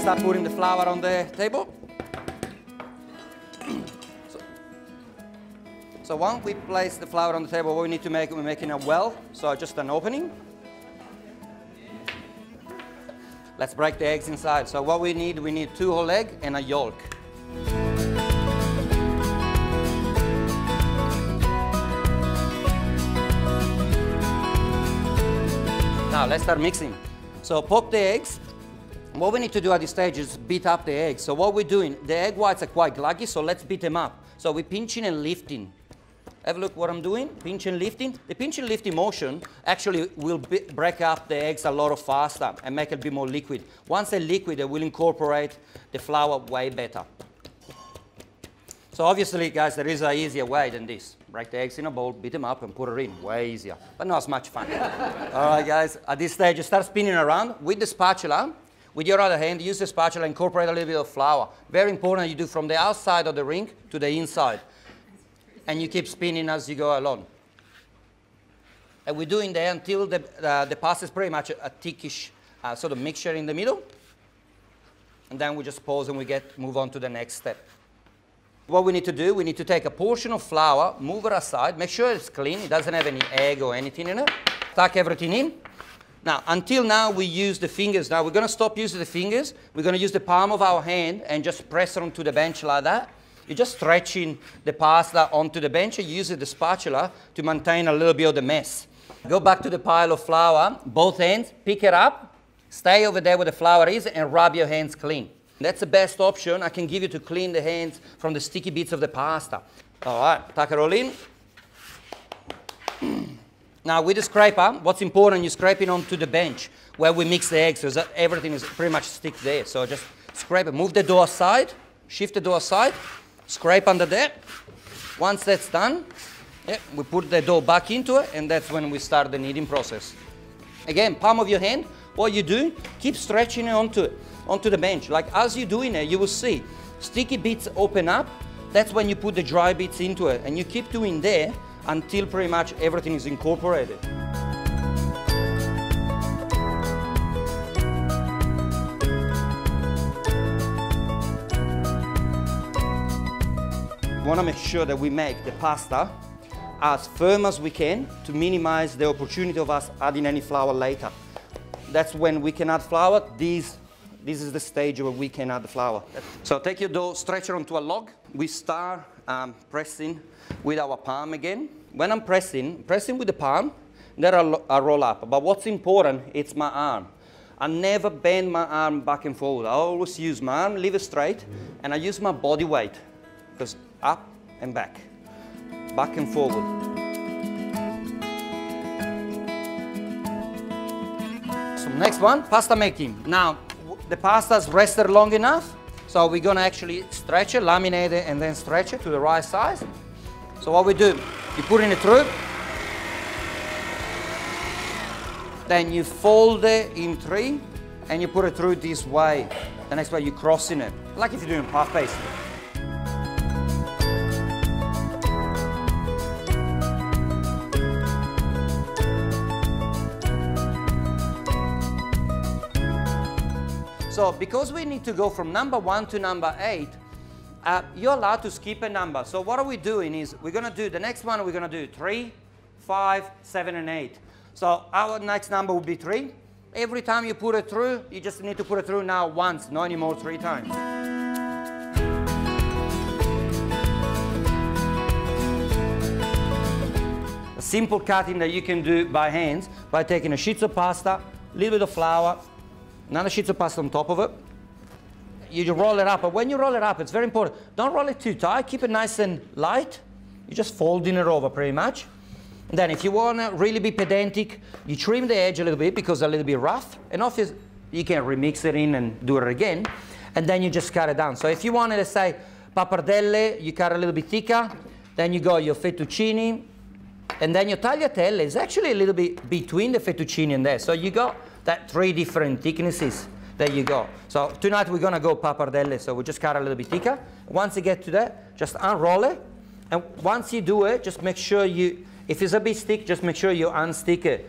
start putting the flour on the table. So once we place the flour on the table, what we need to make, we're making a well, so just an opening. Let's break the eggs inside. So what we need 2 whole eggs and a yolk. Now let's start mixing. So pop the eggs. What we need to do at this stage is beat up the eggs. So what we're doing, the egg whites are quite gluggy, so let's beat them up. So we're pinching and lifting. Have a look what I'm doing, pinch and lifting. The pinch and lifting motion actually will break up the eggs a lot faster and make it a bit more liquid. Once they're liquid, they will incorporate the flour way better. So obviously, guys, there is an easier way than this. Break the eggs in a bowl, beat them up and put it in, way easier, but not as much fun. All right, guys, at this stage, you start spinning around with the spatula. With your other hand, use the spatula, incorporate a little bit of flour. Very important you do from the outside of the ring to the inside. And you keep spinning as you go along. And we're doing that until the pasta is pretty much a thickish sort of mixture in the middle. And then we just pause and we move on to the next step. What we need to do, we need to take a portion of flour, move it aside, make sure it's clean, it doesn't have any egg or anything in it. Tuck everything in. Now, until now, we use the fingers. Now, we're going to stop using the fingers. We're going to use the palm of our hand and just press it onto the bench like that. You're just stretching the pasta onto the bench and using the spatula to maintain a little bit of the mess. Go back to the pile of flour, both hands, pick it up, stay over there where the flour is and rub your hands clean. That's the best option I can give you to clean the hands from the sticky bits of the pasta. All right, tuck it all in. Now with the scraper, what's important, you're scraping onto the bench where we mix the eggs so that everything is pretty much stick there. So just scrape it, move the dough aside, shift the dough aside, scrape under there. Once that's done, we put the dough back into it, and that's when we start the kneading process. Again, palm of your hand, what you do, keep stretching it onto the bench. Like as you're doing it, you will see sticky bits open up. That's when you put the dry bits into it, and you keep doing there until pretty much everything is incorporated. We want to make sure that we make the pasta as firm as we can to minimize the opportunity of us adding any flour later. That's when we can add flour. This is the stage where we can add the flour. So take your dough, stretch it onto a log. We start pressing with our palm again. When I'm pressing with the palm, then I roll up. But what's important, it's my arm. I never bend my arm back and forward. I always use my arm, leave it straight, and I use my body weight. Because up and back and forward. So next one, pasta making. Now, the pasta's rested long enough, so we're gonna actually stretch it, laminate it, and then stretch it to the right size. So what we do, you put it through, then you fold it in 3, and you put it through this way. The next way, you're crossing it, like if you're doing puff paste. So because we need to go from number 1 to number 8, you're allowed to skip a number. So what are we doing is we're going to do the next one, we're going to do 3, 5, 7, and 8. So our next number will be 3. Every time you put it through, you just need to put it through now once, not anymore 3 times. A simple cutting that you can do by hands by taking a sheet of pasta, a little bit of flour, another sheet of pasta on top of it. You roll it up, but when you roll it up, it's very important. Don't roll it too tight, keep it nice and light. You're just folding it over pretty much. And then if you want to really be pedantic, you trim the edge a little bit because it's a little bit rough. And obviously, you can remix it in and do it again. And then you just cut it down. So if you wanted to say pappardelle, you cut a little bit thicker. Then you got your fettuccine. And then your tagliatelle is actually a little bit between the fettuccine and there. So you got that 3 different thicknesses that you got. So tonight we're gonna go pappardelle, so we just cut a little bit thicker. Once you get to that, just unroll it. And once you do it, just make sure if it's a bit thick, just make sure you unstick it.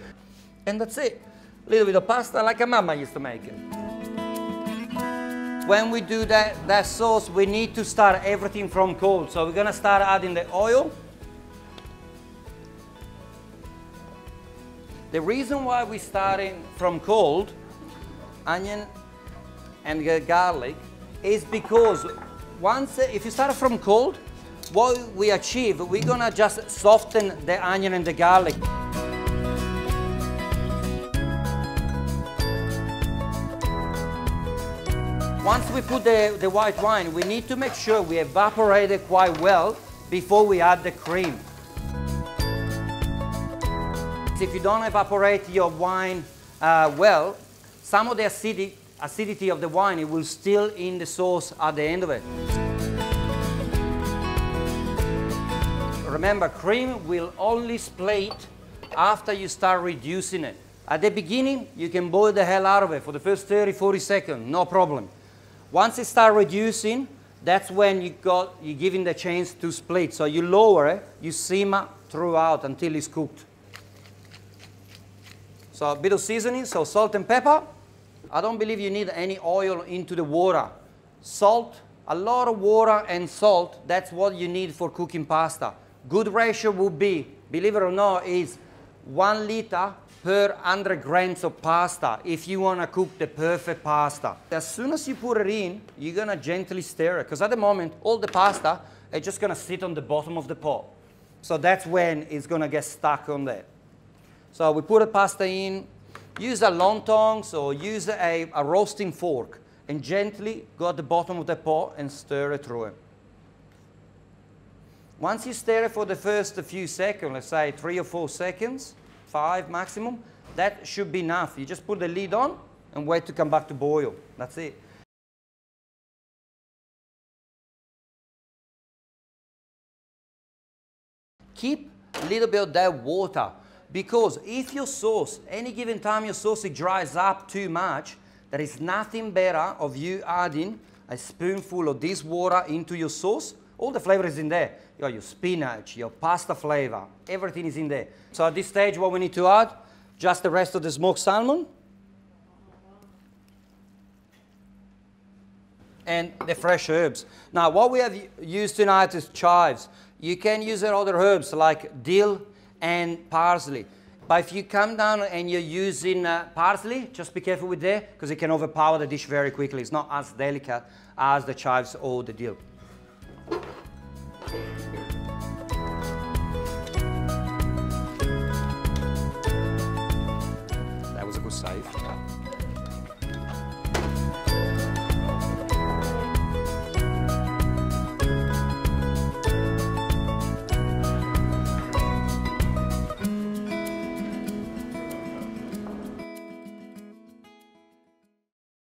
And that's it. A little bit of pasta like a mama used to make it. when we do that sauce, we need to start everything from cold. So we're gonna start adding the oil. The reason why we're starting from cold, onion and garlic, is because if you start from cold, what we achieve, we're gonna just soften the onion and the garlic. Once we put the white wine, we need to make sure we evaporate it quite well before we add the cream. If you don't evaporate your wine well, some of the acidity of the wine, it will still in the sauce at the end of it. Remember, cream will only split after you start reducing it. At the beginning, you can boil the hell out of it for the first 30-40 seconds, no problem. Once it starts reducing, that's when you're giving the chance to split. So you lower it, you simmer throughout until it's cooked. So a bit of seasoning, so salt and pepper. I don't believe you need any oil into the water. Salt, a lot of water and salt, that's what you need for cooking pasta. Good ratio would be, believe it or not, is 1 liter per 100 grams of pasta if you want to cook the perfect pasta. As soon as you put it in, you're going to gently stir it, because at the moment, all the pasta is just going to sit on the bottom of the pot. So that's when it's going to get stuck on there. So we put the pasta in, use a long tongs or use a roasting fork and gently go at the bottom of the pot and stir it through it. Once you stir it for the first few seconds, let's say 3 or 4 seconds, 5 maximum, that should be enough. You just put the lid on and wait to come back to boil. That's it. Keep a little bit of that water, because if your sauce, any given time your sauce dries up too much, there is nothing better of you adding a spoonful of this water into your sauce. All the flavor is in there. You got your spinach, your pasta flavor, everything is in there. So at this stage, what we need to add, just the rest of the smoked salmon and the fresh herbs. Now, what we have used tonight is chives. You can use other herbs like dill and parsley. But if you come down and you're using parsley, just be careful with that, because it can overpower the dish very quickly. It's not as delicate as the chives or the dill. That was a good save.